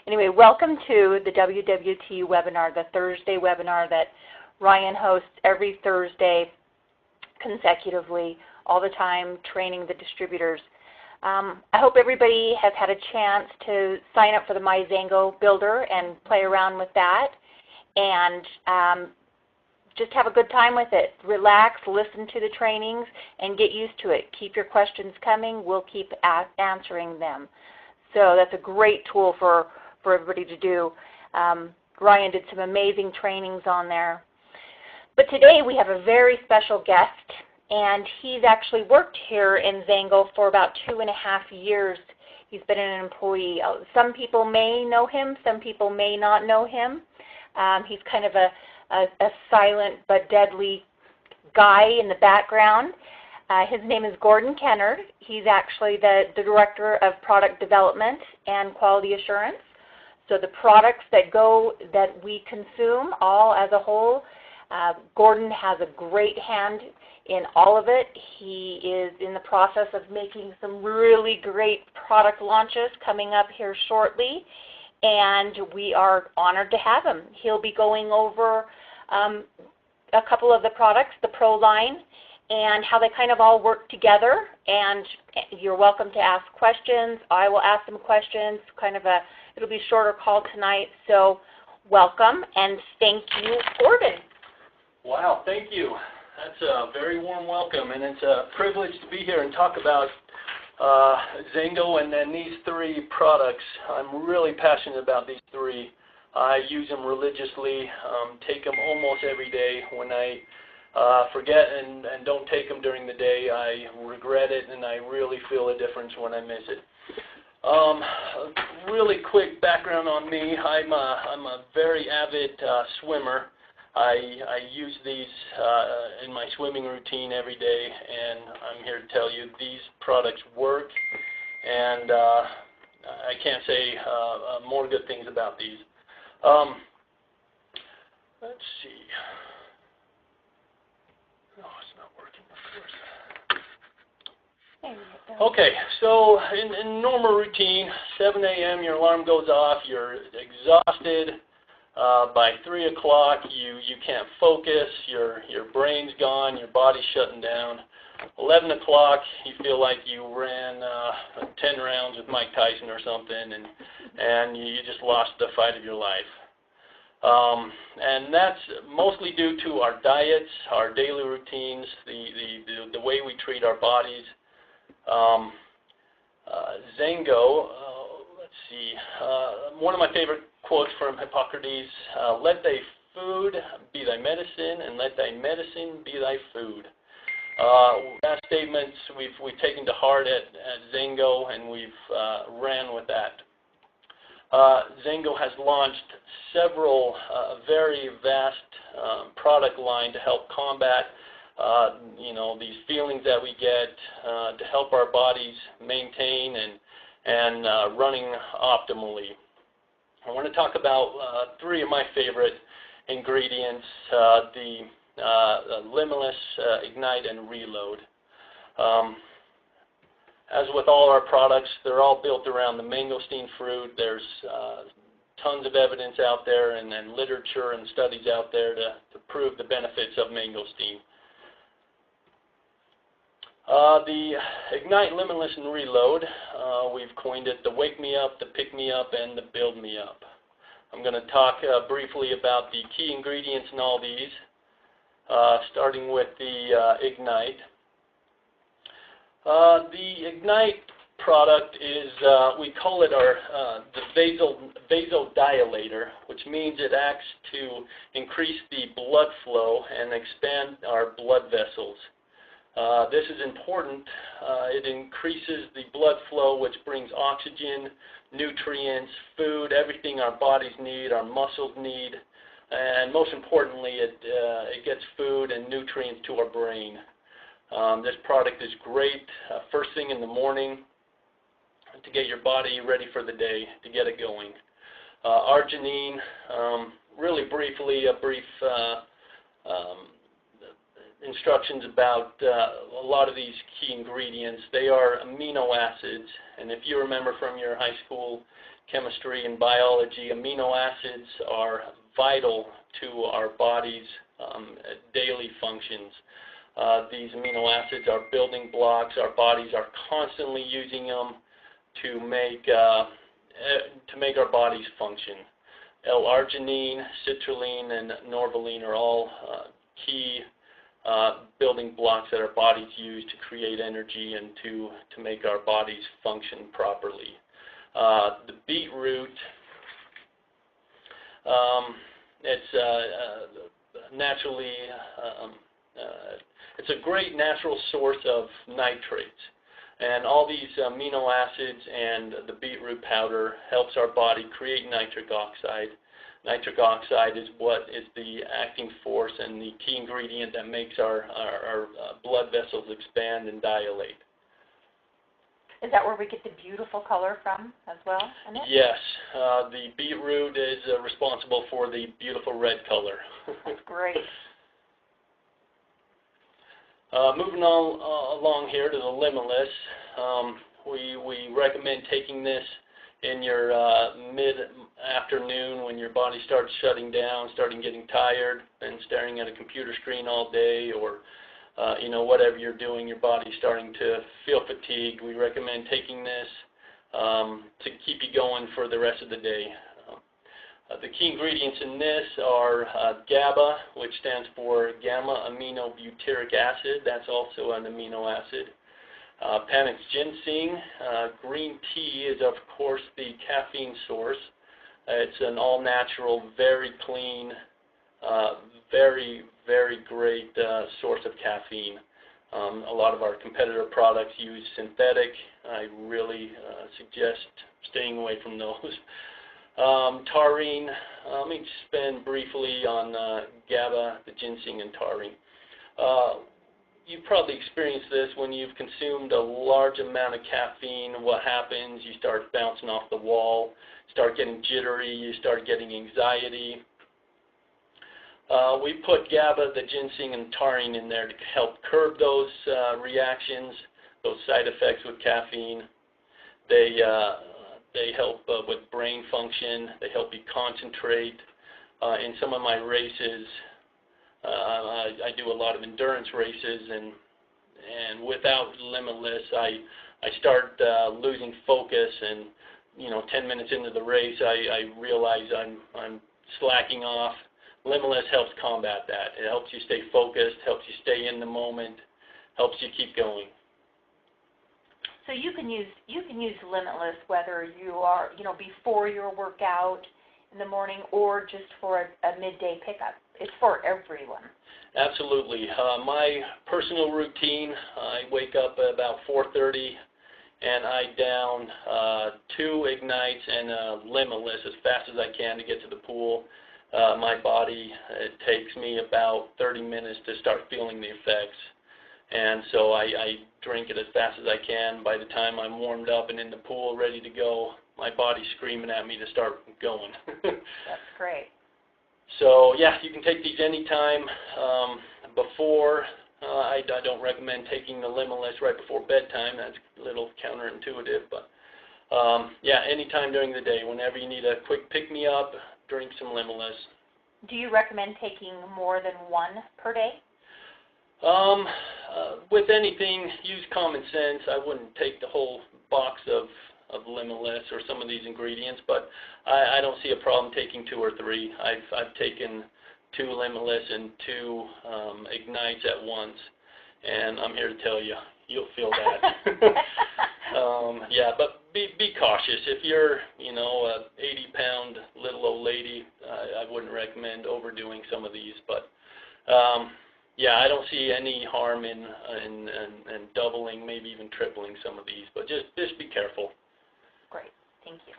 Anyway, welcome to the WWT webinar, the Thursday webinar that Ryan hosts every Thursday consecutively, all the time, training the distributors. I hope everybody has had a chance to sign up for the MyZango Builder and play around with that, and just have a good time with it. Relax, listen to the trainings, and get used to it. Keep your questions coming. We'll keep answering them. So that's a great tool for everybody to do. Ryan did some amazing trainings on there. But today we have a very special guest, and he's actually worked here in Zango for about 2.5 years. He's been an employee. Some people may know him, some people may not know him. He's kind of a silent but deadly guy in the background. His name is Gordon Kennard. He's actually the Director of Product Development and Quality Assurance. So the products that we consume all as a whole, Gordon has a great hand in all of it. He is in the process of making some really great product launches coming up here shortly, and we are honored to have him. He'll be going over a couple of the products, the Pro line, and how they kind of all work together. And you're welcome to ask questions. I will ask them questions. It'll be a shorter call tonight. So welcome, and thank you, Gordon. Wow, thank you. That's a very warm welcome, and it's a privilege to be here and talk about Zango and then these 3 products. I'm really passionate about these 3. I use them religiously, take them almost every day. When I forget and don't take them during the day, I regret it, and I really feel a difference when I miss it. Really quick background on me. I'm a very avid swimmer. I use these in my swimming routine every day, and I'm here to tell you these products work, and I can't say more good things about these. Let's see. Oh, it's not working, of course. Okay, so in normal routine, 7 a.m. your alarm goes off, you're exhausted. By 3 o'clock, you can't focus, your brain's gone, your body's shutting down. 11 o'clock, you feel like you ran 10 rounds with Mike Tyson or something, and you just lost the fight of your life. And that's mostly due to our diets, our daily routines, the way we treat our bodies. Zango, let's see, one of my favorite quotes from Hippocrates, let thy food be thy medicine, and let thy medicine be thy food. That statement we've taken to heart at Zango, and we've ran with that. Zango has launched several very vast product line to help combat these feelings that we get, to help our bodies maintain and running optimally. I want to talk about 3 of my favorite ingredients, the Limitless, Ignite, and Reload. As with all our products, they're all built around the mangosteen fruit. There's tons of evidence out there and literature and studies out there to prove the benefits of mangosteen. The Ignite, Limitless, and Reload, we've coined it the Wake Me Up, the Pick Me Up, and the Build Me Up. I'm going to talk briefly about the key ingredients in all these, starting with the Ignite. The Ignite product is, we call it the vasodilator, which means it acts to increase the blood flow and expand our blood vessels. This is important. It increases the blood flow, which brings oxygen, nutrients, food, everything our bodies need, our muscles need, and most importantly, it gets food and nutrients to our brain. This product is great first thing in the morning to get your body ready for the day, to get it going. Arginine, really briefly, a brief instructions about a lot of these key ingredients. They are amino acids, and if you remember from your high school chemistry and biology, amino acids are vital to our body's daily functions. These amino acids are building blocks. Our bodies are constantly using them to make our bodies function. L-arginine, citrulline, and norvaline are all key building blocks that our bodies use to create energy and to make our bodies function properly. The beetroot, it's naturally, it's a great natural source of nitrates. And all these amino acids and the beetroot powder helps our body create nitric oxide. Nitric oxide is what is the acting force and the key ingredient that makes our blood vessels expand and dilate. Is that where we get the beautiful color from as well? Yes. The beetroot is responsible for the beautiful red color. That's great. Moving on along here to the limitless, we recommend taking this in your mid-afternoon when your body starts shutting down, starting getting tired, and staring at a computer screen all day, or whatever you're doing, your body's starting to feel fatigued. We recommend taking this to keep you going for the rest of the day. The key ingredients in this are GABA, which stands for gamma-aminobutyric acid. That's also an amino acid. Panax ginseng. Green tea is, of course, the caffeine source. It's an all-natural, very clean, very, very great source of caffeine. A lot of our competitor products use synthetic. I really suggest staying away from those. Taurine, let me expand briefly on GABA, the ginseng, and taurine. You've probably experienced this when you've consumed a large amount of caffeine. What happens? You start bouncing off the wall, start getting jittery, you start getting anxiety. We put GABA, the ginseng, and taurine in there to help curb those reactions, those side effects with caffeine. They help with brain function. They help you concentrate. In some of my races, I do a lot of endurance races, and without Limitless, I start losing focus, and 10 minutes into the race, I realize I'm slacking off. Limitless helps combat that. It helps you stay focused, helps you stay in the moment, helps you keep going. So you can use Limitless whether you are before your workout in the morning or just for a midday pickup. It's for everyone. Absolutely. My personal routine, I wake up at about 4:30 and I down 2 Ignites and Limitless as fast as I can to get to the pool. My body, it takes me about 30 minutes to start feeling the effects. And so I drink it as fast as I can. By the time I'm warmed up and in the pool, ready to go, my body's screaming at me to start going. That's great. So, yeah, you can take these anytime before. I don't recommend taking the Limitless right before bedtime. That's a little counterintuitive. But, yeah, anytime during the day, whenever you need a quick pick-me-up, drink some Limitless. Do you recommend taking more than one per day? With anything, use common sense. I wouldn't take the whole box of Limitless or some of these ingredients, but I don't see a problem taking 2 or 3. I've taken 2 Limitless and 2 Ignites at once, and I'm here to tell you, you'll feel that. Yeah, but be cautious. If you're, a 80-pound little old lady, I wouldn't recommend overdoing some of these, but yeah, I don't see any harm in doubling, maybe even tripling some of these, but just be careful. Great, thank you.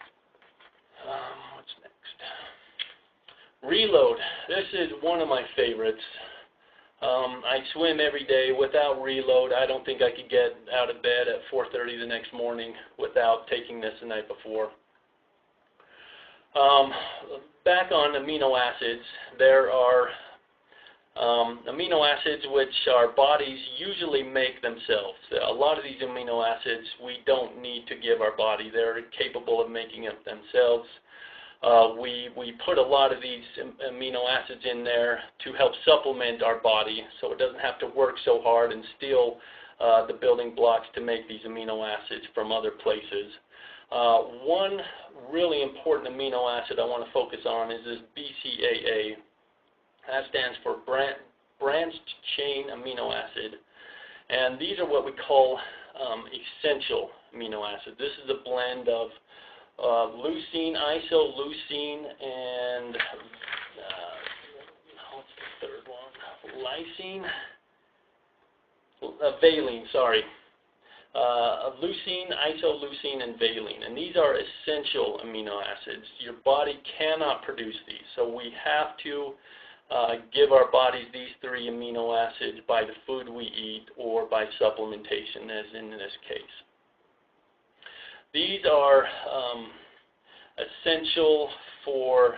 What's next? Reload. This is one of my favorites. I swim every day. Without Reload, I don't think I could get out of bed at 4:30 the next morning without taking this the night before. Back on amino acids, there are Amino acids which our bodies usually make themselves. A lot of these amino acids we don't need to give our body. They're capable of making it themselves. We put a lot of these amino acids in there to help supplement our body so it doesn't have to work so hard and steal the building blocks to make these amino acids from other places. One really important amino acid I want to focus on is this BCAA. That stands for branched chain amino acid. And these are what we call essential amino acids. This is a blend of leucine, isoleucine, and what's the third one? Lysine? Valine, sorry. Leucine, isoleucine, and valine. And these are essential amino acids. Your body cannot produce these. So we have to give our bodies these three amino acids by the food we eat or by supplementation, as in this case. These are essential for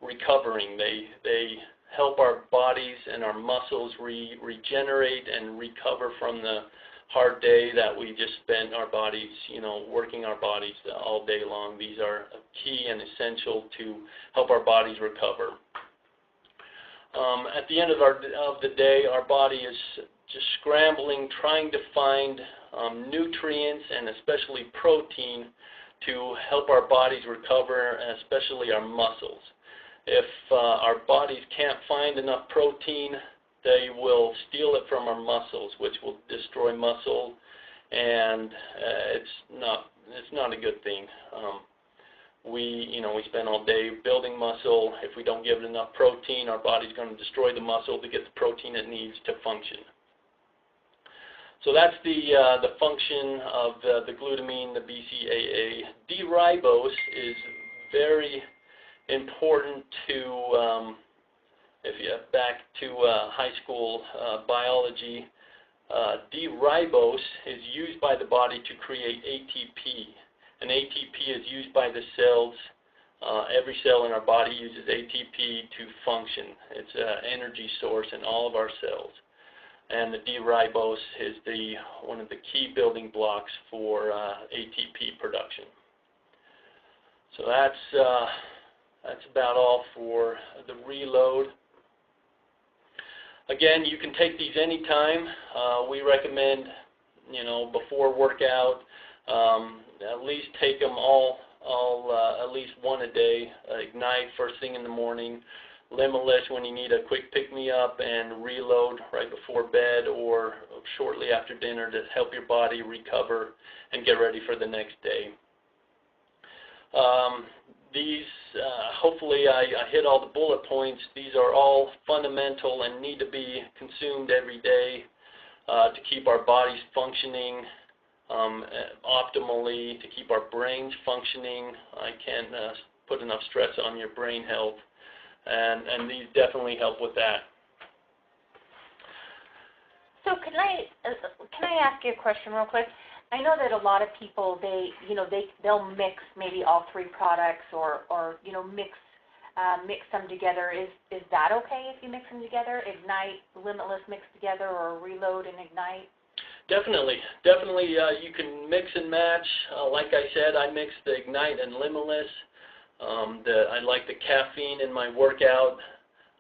recovering. They help our bodies and our muscles regenerate and recover from the hard day that we just spent our bodies, working our bodies all day long. These are key and essential to help our bodies recover. At the end of the day, our body is just scrambling, trying to find nutrients and especially protein to help our bodies recover, and especially our muscles. If our bodies can't find enough protein, they will steal it from our muscles, which will destroy muscle, and it's not a good thing. We spend all day building muscle. If we don't give it enough protein, our body's going to destroy the muscle to get the protein it needs to function. So that's the function of the glutamine, the BCAA. D-ribose is very important to, if you back to high school biology. D-ribose is used by the body to create ATP. And ATP is used by the cells. Every cell in our body uses ATP to function. It's an energy source in all of our cells. And the D-ribose is one of the key building blocks for ATP production. So that's about all for the reload. Again, you can take these anytime. We recommend, before workout, at least take them all at least one a day. Ignite first thing in the morning. Limitless when you need a quick pick-me-up, and reload right before bed or shortly after dinner to help your body recover and get ready for the next day. These, hopefully I hit all the bullet points. These are all fundamental and need to be consumed every day to keep our bodies functioning optimally, to keep our brains functioning. I can't put enough stress on your brain health. And these definitely help with that. So can I ask you a question real quick? I know that a lot of people they'll mix maybe all three products or mix them together. Is that okay if you mix them together? Ignite, Limitless mix together, or Reload and Ignite? Definitely. You can mix and match. Like I said, I mix the Ignite and Limitless. I like the caffeine in my workout.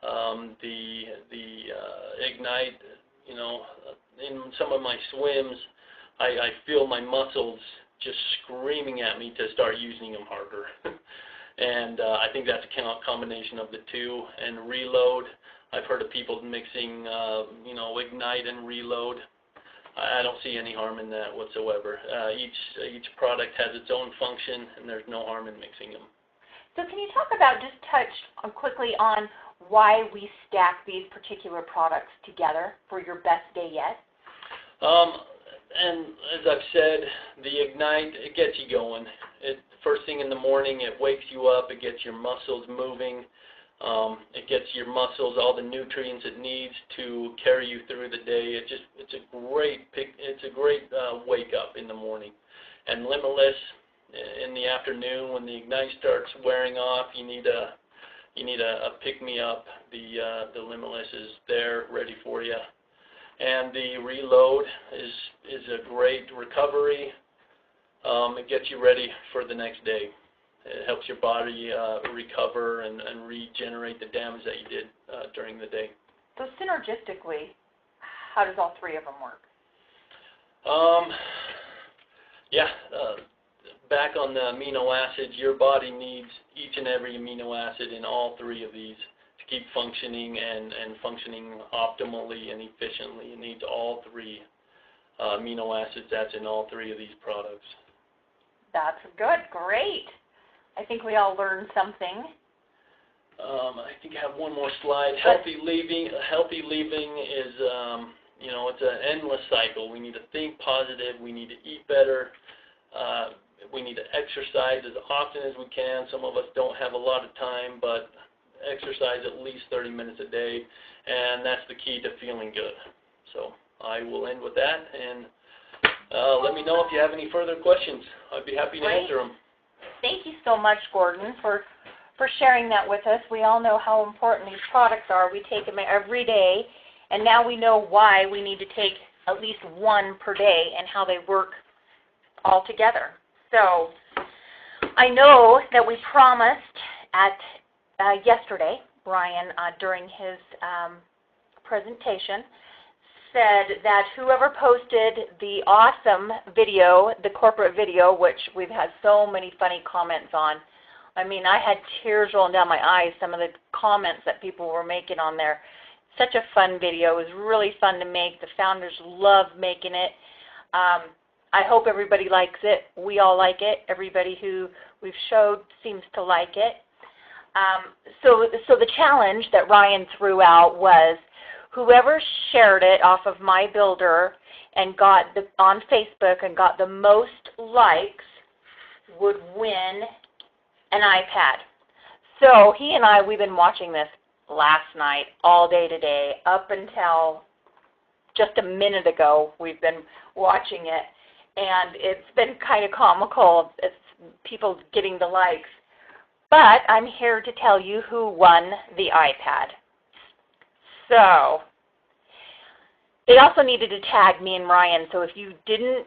The Ignite, in some of my swims, I feel my muscles just screaming at me to start using them harder. And I think that's a combination of the two. And Reload, I've heard of people mixing, Ignite and Reload. I don't see any harm in that whatsoever. Each product has its own function, and there's no harm in mixing them. So can you touch quickly on why we stack these particular products together for your best day yet? And as I've said, the Ignite, it gets you going. First thing in the morning, it wakes you up. It gets your muscles moving. It gets your muscles all the nutrients it needs to carry you through the day. It's a great wake up in the morning. And Limitless, in the afternoon when the Ignite starts wearing off, you need to you need a pick-me-up, the Limitless is there ready for you. And the Reload is a great recovery. It gets you ready for the next day. It helps your body recover and regenerate the damage that you did during the day. So synergistically, how does all three of them work? Back on the amino acids, your body needs each and every amino acid in all three of these to keep functioning and functioning optimally and efficiently. It needs all three amino acids that's in all three of these products. That's good. Great. I think we all learned something. I think I have one more slide. Healthy living is, it's an endless cycle. We need to think positive. We need to eat better. We need to exercise as often as we can. Some of us don't have a lot of time, but exercise at least 30 minutes a day, and that's the key to feeling good. So I will end with that, and let me know if you have any further questions. I'd be happy to answer them. Thank you so much, Gordon, for sharing that with us. We all know how important these products are. We take them every day, and now we know why we need to take at least one per day and how they work all together. So I know that we promised at yesterday, Brian, during his presentation, said that whoever posted the awesome video, the corporate video, which we've had so many funny comments on. I mean, I had tears rolling down my eyes, some of the comments that people were making on there. Such a fun video. It was really fun to make. The founders loved making it. I hope everybody likes it. We all like it. Everybody who we've showed seems to like it. So the challenge that Ryan threw out was whoever shared it off of My Builder and got on Facebook and got the most likes would win an iPad. So he and I, we've been watching this last night, all day today, up until just a minute ago. We've been watching it, and it's been kind of comical. It's people getting the likes. But I'm here to tell you who won the iPad. So they also needed to tag me and Ryan. So if you didn't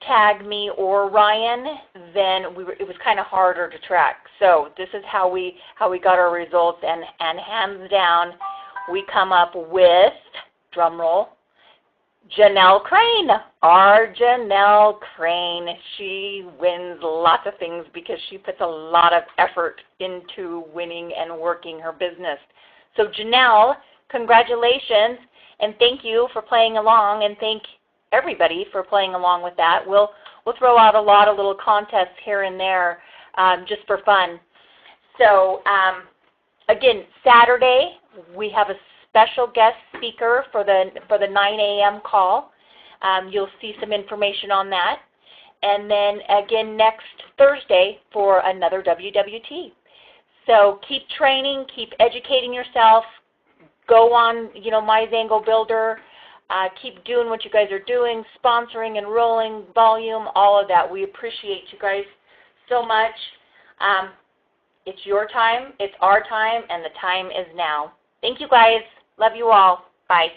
tag me or Ryan, then it was kind of harder to track. So this is how we got our results, and hands down, we come up with, drum roll, Janelle Crane. Our Janelle Crane. She wins lots of things because she puts a lot of effort into winning and working her business. So Janelle, congratulations, and thank you for playing along, and thank everybody for playing along with that. We'll throw out a lot of little contests here and there just for fun. So again, Saturday we have a special guest speaker for the 9 a.m. call. You'll see some information on that. And then again next Thursday for another WWT. So keep training, keep educating yourself. Go on, MyZango Builder. Keep doing what you guys are doing, sponsoring, enrolling, volume, all of that. We appreciate you guys so much. It's your time, it's our time, and the time is now. Thank you guys. Love you all. Bye.